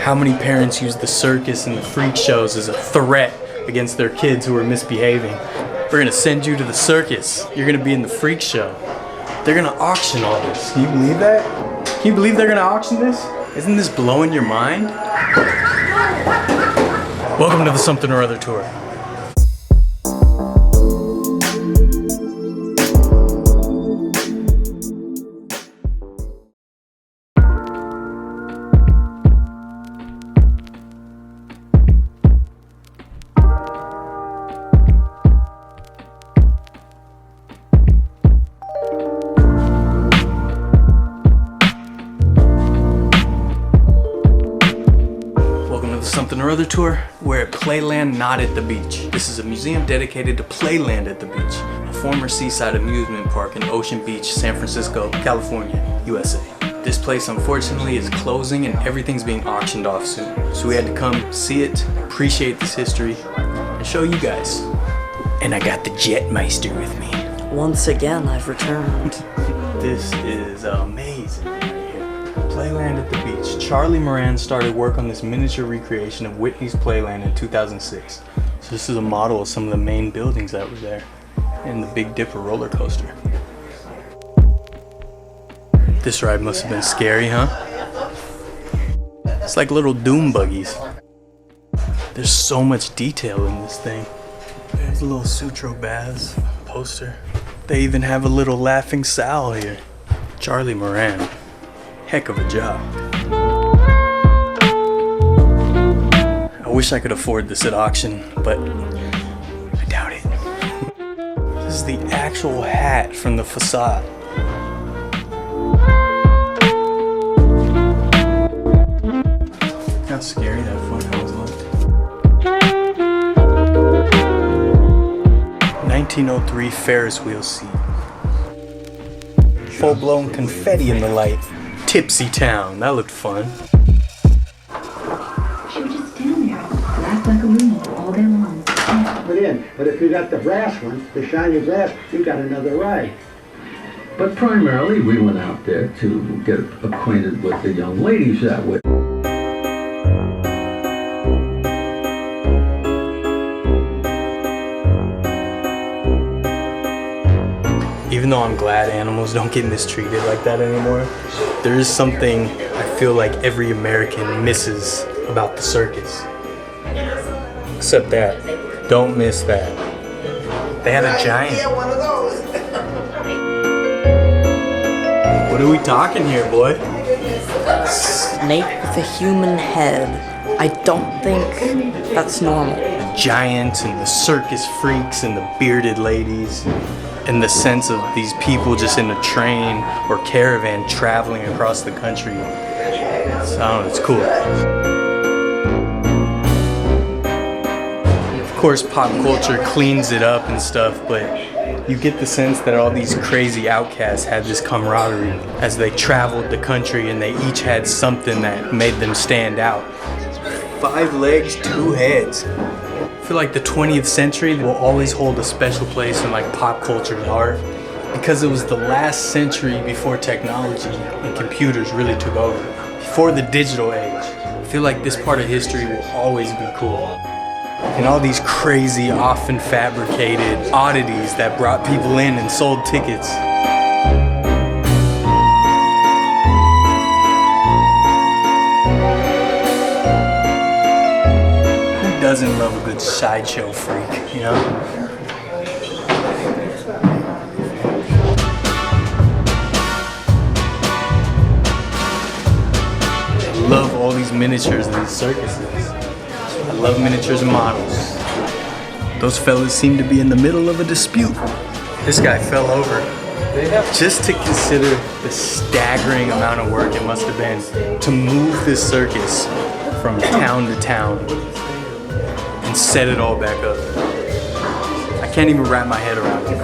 How many parents use the circus and the freak shows as a threat against their kids who are misbehaving? We're gonna send you to the circus. You're gonna be in the freak show. They're gonna auction all this. Can you believe that? Can you believe they're gonna auction this? Isn't this blowing your mind? Welcome to the Somethin Or Other Tour. Somethin Or Other Tour. We're at Playland-Not-At-The-Beach. This is a museum dedicated to Playland-At-The-Beach, a former seaside amusement park in Ocean Beach, San Francisco, California, USA. This place unfortunately is closing and everything's being auctioned off soon. So we had to come see it, appreciate this history, and show you guys. And I got the Jetmeister with me. Once again, I've returned. This is amazing. Playland-At-The-Beach. Charlie Moran started work on this miniature recreation of Whitney's Playland in 2006. So this is a model of some of the main buildings that were there, and the Big Dipper roller coaster. This ride must have been scary, huh? It's like little doom buggies. There's so much detail in this thing. There's a little Sutro Baths poster. They even have a little Laughing Sal here. Charlie Moran. Heck of a job. I wish I could afford this at auction, but I doubt it. This is the actual hat from the facade. How scary that front house looked. 1903 Ferris wheel seat. Full-blown confetti in the light. Tipsy Town, that looked fun. She would just stand there, laugh like a loony all day long. But if you got the brass one, the shiny brass, you got another ride. But primarily, we went out there to get acquainted with the young ladies that way. Even though I'm glad animals don't get mistreated like that anymore, there is something I feel like every American misses about the circus. Except that. Don't miss that. They had a giant. What are we talking here, boy? Snake with a human head. I don't think that's normal. Giants and the circus freaks and the bearded ladies. And the sense of these people just in a train or caravan traveling across the country. So, I don't know, it's cool. Of course, pop culture cleans it up and stuff, but you get the sense that all these crazy outcasts had this camaraderie as they traveled the country and they each had something that made them stand out. 5 legs, 2 heads. I feel like the 20th century will always hold a special place in like pop culture's heart because it was the last century before technology and computers really took over. Before the digital age. I feel like this part of history will always be cool. And all these crazy, often fabricated oddities that brought people in and sold tickets. Doesn't love a good sideshow freak, you know? I love all these miniatures in these circuses. I love miniatures and models. Those fellas seem to be in the middle of a dispute. This guy fell over. Just to consider the staggering amount of work it must have been to move this circus from town to town and set it all back up. I can't even wrap my head around it.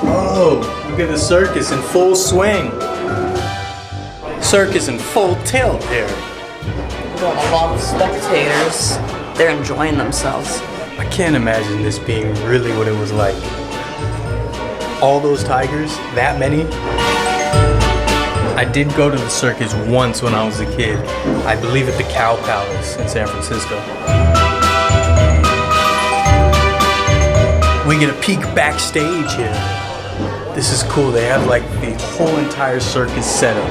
Oh, look at the circus in full swing. Circus in full tilt here. Got a lot of spectators. They're enjoying themselves. I can't imagine this being really what it was like. All those tigers, that many. I did go to the circus once when I was a kid. I believe at the Cow Palace in San Francisco. We get a peek backstage here. This is cool. They have like the whole entire circus setup.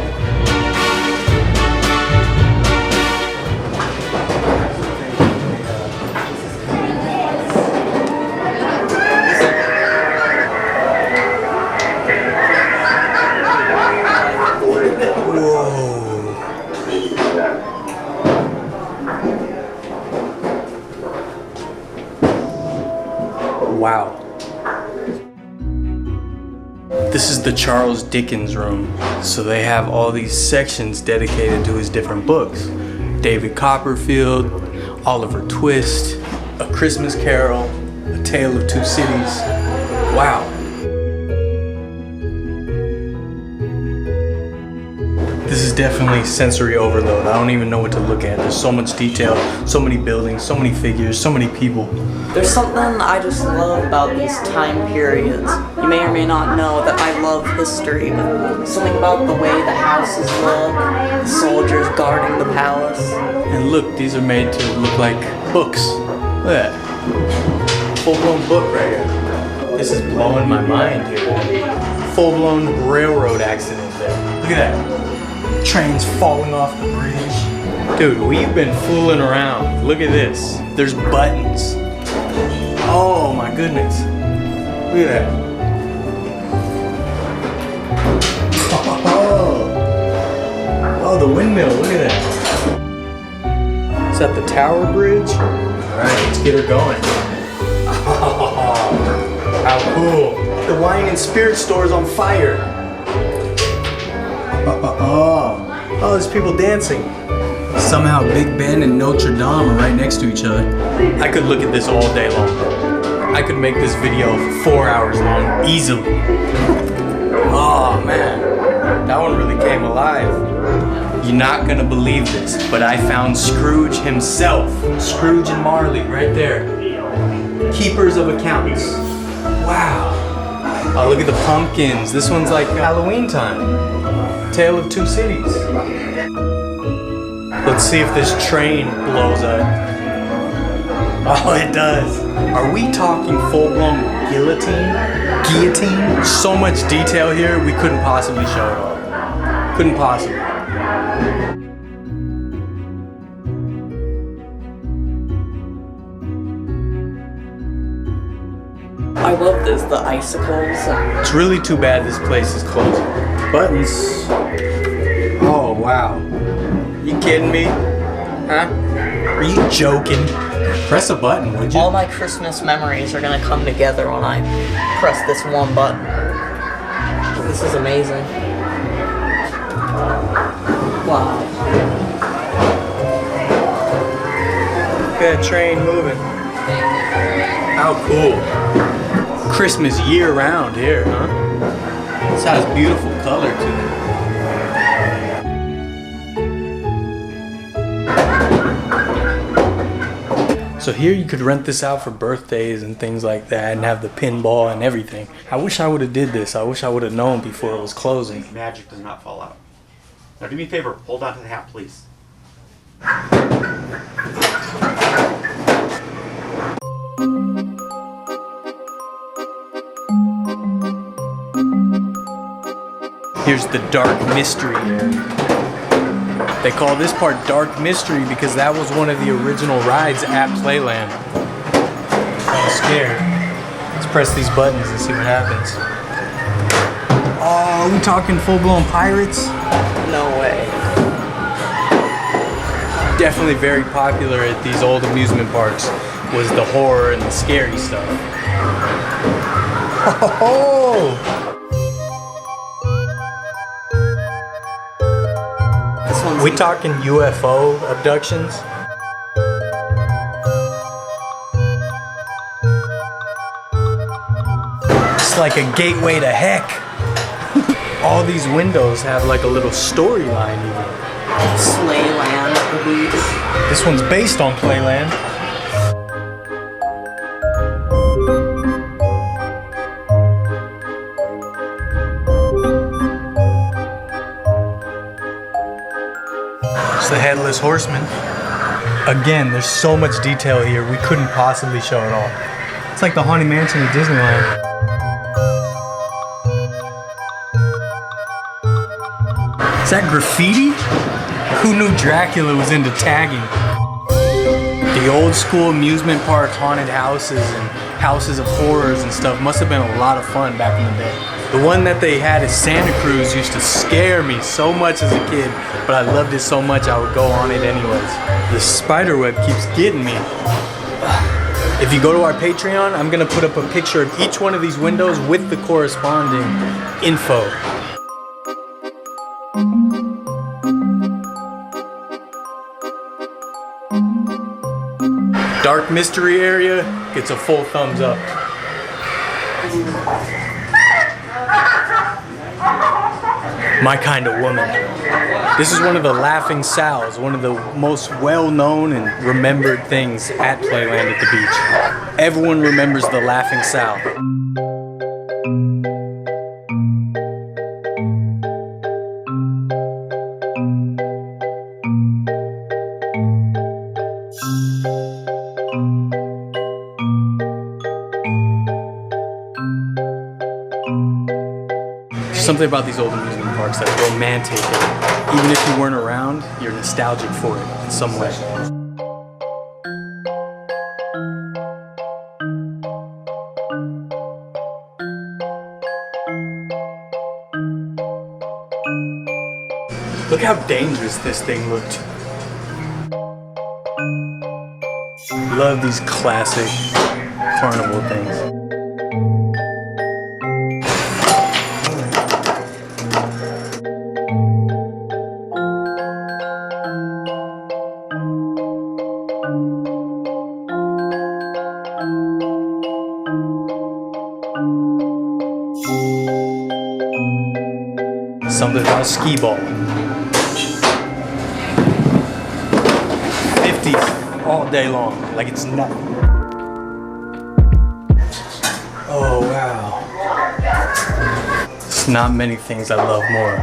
Wow. This is the Charles Dickens Room. So they have all these sections dedicated to his different books. David Copperfield, Oliver Twist, A Christmas Carol, A Tale of Two Cities. Wow. This is definitely sensory overload. I don't even know what to look at. There's so much detail, so many buildings, so many figures, so many people. There's something I just love about these time periods. You may or may not know that I love history, but something about the way the houses look, the soldiers guarding the palace. And look, these are made to look like books. Look at that. Full-blown book right here. This is blowing my mind here. Full-blown railroad accident there. Look at that. Trains falling off the bridge. Dude, we've been fooling around. Look at this. There's buttons. Oh my goodness. Look at that. Oh, the windmill. Look at that. Is that the Tower Bridge? Alright, let's get her going. Oh, how cool. The wine and spirit store is on fire. Oh, there's people dancing. Somehow Big Ben and Notre Dame are right next to each other. I could look at this all day long. I could make this video 4 hours long, easily. Oh man, that one really came alive. You're not gonna believe this, but I found Scrooge himself. Scrooge and Marley, right there. Keepers of accounts. Wow. Oh, look at the pumpkins. This one's like Halloween time. Tale of Two Cities. Let's see if this train blows up. Oh, it does. Are we talking full-blown guillotine? Guillotine? So much detail here, we couldn't possibly show it all. Couldn't possibly. I love this, the icicles. It's really too bad this place is closed. Buttons. Oh, wow. You kidding me? Huh? Are you joking? Press a button, would you? All my Christmas memories are gonna come together when I press this one button. This is amazing. Wow. Look at that train moving. How cool. Christmas year-round here, huh? This has beautiful color to it. So here you could rent this out for birthdays and things like that and have the pinball and everything. I wish I would have did this. I wish I would have known before it was closing. Magic does not fall out. Now do me a favor, hold on to the hat, please. Here's the dark mystery area. They call this part dark mystery because that was one of the original rides at Playland. I'm scared. Let's press these buttons and see what happens. Oh, are we talking full-blown pirates? No way. Definitely very popular at these old amusement parks was the horror and the scary stuff. Oh! We talking UFO abductions? It's like a gateway to heck. All these windows have like a little storyline even. Playland-At-The-Beach. This one's based on Playland. Headless Horseman. Again, there's so much detail here, we couldn't possibly show it all. It's like the Haunted Mansion at Disneyland. Is that graffiti? Who knew Dracula was into tagging? The old school amusement park haunted houses and houses of horrors and stuff must have been a lot of fun back in the day. The one that they had at Santa Cruz used to scare me so much as a kid, but I loved it so much I would go on it anyways. The spider web keeps getting me. If you go to our Patreon, I'm gonna put up a picture of each one of these windows with the corresponding info. Dark mystery area gets a full thumbs up. My Kind of Woman. This is one of the Laughing Sals, one of the most well-known and remembered things at Playland-At-The-Beach. Everyone remembers the Laughing Sal. Something about these old amusement parks that's romantic, and even if you weren't around, you're nostalgic for it in some way. Look how dangerous this thing looked. Love these classic carnival things. Something about skee ball. 50s all day long, like it's nothing. Oh wow. There's not many things I love more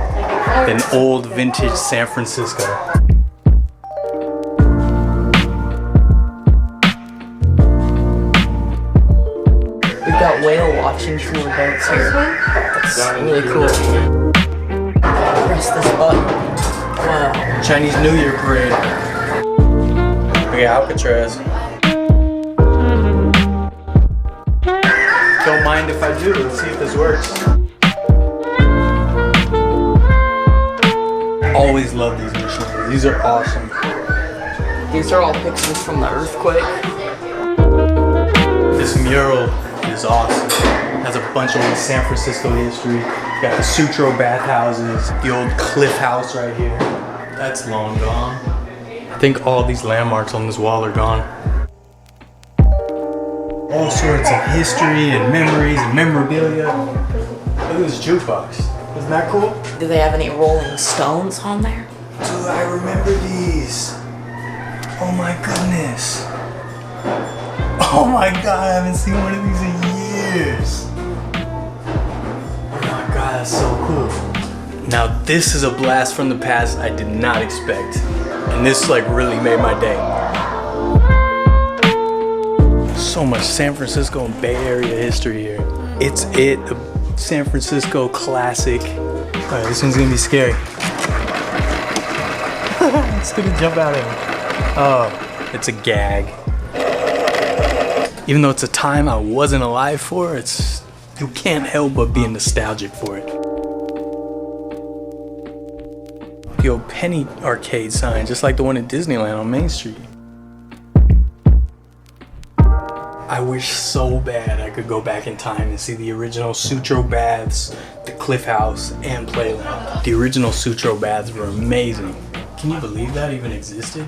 than old vintage San Francisco. We've got whale watching tour boats here. That's really cool. Press this button. Wow. Chinese New Year parade. We got Alcatraz. Don't mind if I do. Let's see if this works. Always love these machines. These are awesome. These are all pictures from the earthquake. This mural is awesome. Has a bunch of old San Francisco history. Got the Sutro Bathhouses, the old Cliff House right here. That's long gone. I think all these landmarks on this wall are gone. All sorts of history and memories and memorabilia. Look at this jukebox. Isn't that cool? Do they have any Rolling Stones on there? Dude, I remember these. Oh my goodness. Oh my god, I haven't seen one of these in years. Oh my god, that's so cool. Now this is a blast from the past I did not expect. And this like really made my day. So much San Francisco and Bay Area history here. It's It, a San Francisco classic. Alright, this one's gonna be scary. It's gonna jump out at me. Oh, it's a gag. Even though it's a time I wasn't alive for, you can't help but be nostalgic for it. The old penny arcade sign, just like the one at Disneyland on Main Street. I wish so bad I could go back in time and see the original Sutro Baths, the Cliff House, and Playland. The original Sutro Baths were amazing. Can you believe that even existed?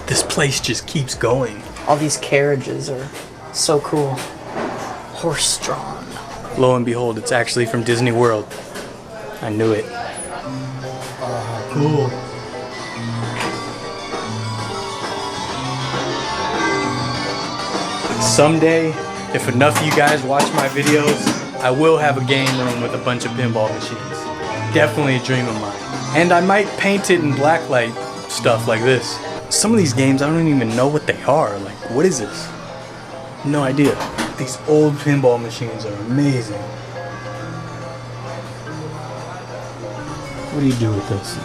This place just keeps going. All these carriages are so cool. Horse-drawn. Lo and behold, it's actually from Disney World. I knew it. Cool. Someday, if enough of you guys watch my videos, I will have a game room with a bunch of pinball machines. Definitely a dream of mine. And I might paint it in blacklight stuff like this. Some of these games, I don't even know what they are. Like, what is this? No idea. These old pinball machines are amazing. What do you do with this?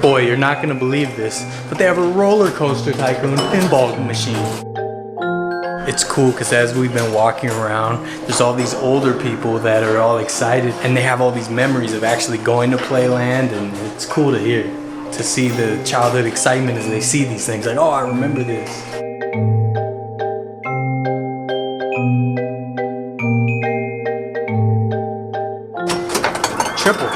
Boy, you're not gonna believe this, but they have a roller coaster tycoon pinball machine. It's cool because as we've been walking around, there's all these older people that are all excited and they have all these memories of actually going to Playland, and it's cool to hear, to see the childhood excitement as they see these things. Like, oh, I remember this. Triple.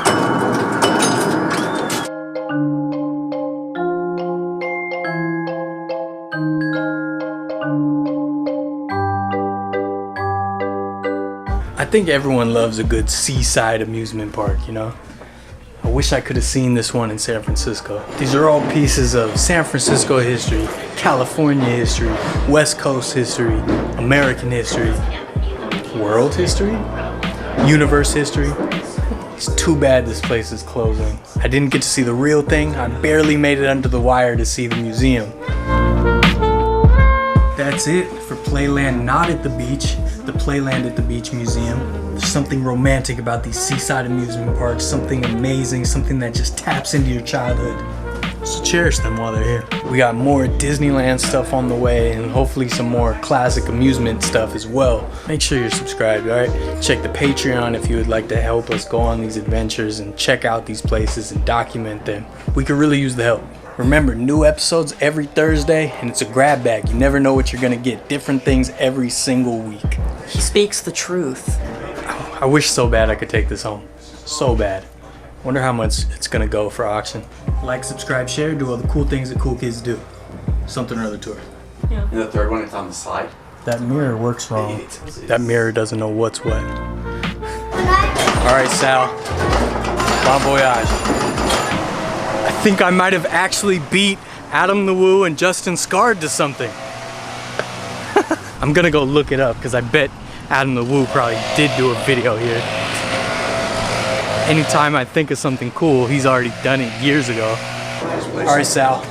I think everyone loves a good seaside amusement park, you know? I wish I could have seen this one in San Francisco. These are all pieces of San Francisco history, California history, West Coast history, American history, world history, universe history. It's too bad this place is closing. I didn't get to see the real thing. I barely made it under the wire to see the museum. That's it for Playland-Not-At-The-Beach, the Playland-At-The-Beach Museum. There's something romantic about these seaside amusement parks, something amazing, something that just taps into your childhood. So cherish them while they're here. We got more Disneyland stuff on the way and hopefully some more classic amusement stuff as well. Make sure you're subscribed, alright? Check the Patreon if you would like to help us go on these adventures and check out these places and document them. We could really use the help. Remember, new episodes every Thursday, and it's a grab bag. You never know what you're gonna get. Different things every single week. He speaks the truth. I wish so bad I could take this home. So bad. Wonder how much it's gonna go for auction. Like, subscribe, share, do all the cool things that cool kids do. Something or Other Tour. And the third one, it's on the slide. That mirror works wrong. That mirror doesn't know what's what. Alright, Sal. Bon voyage. I think I might have actually beat Adam the Woo and Justin Scarred to something. I'm gonna go look it up because I bet Adam the Woo probably did do a video here. Anytime I think of something cool, he's already done it years ago. Alright, Sal.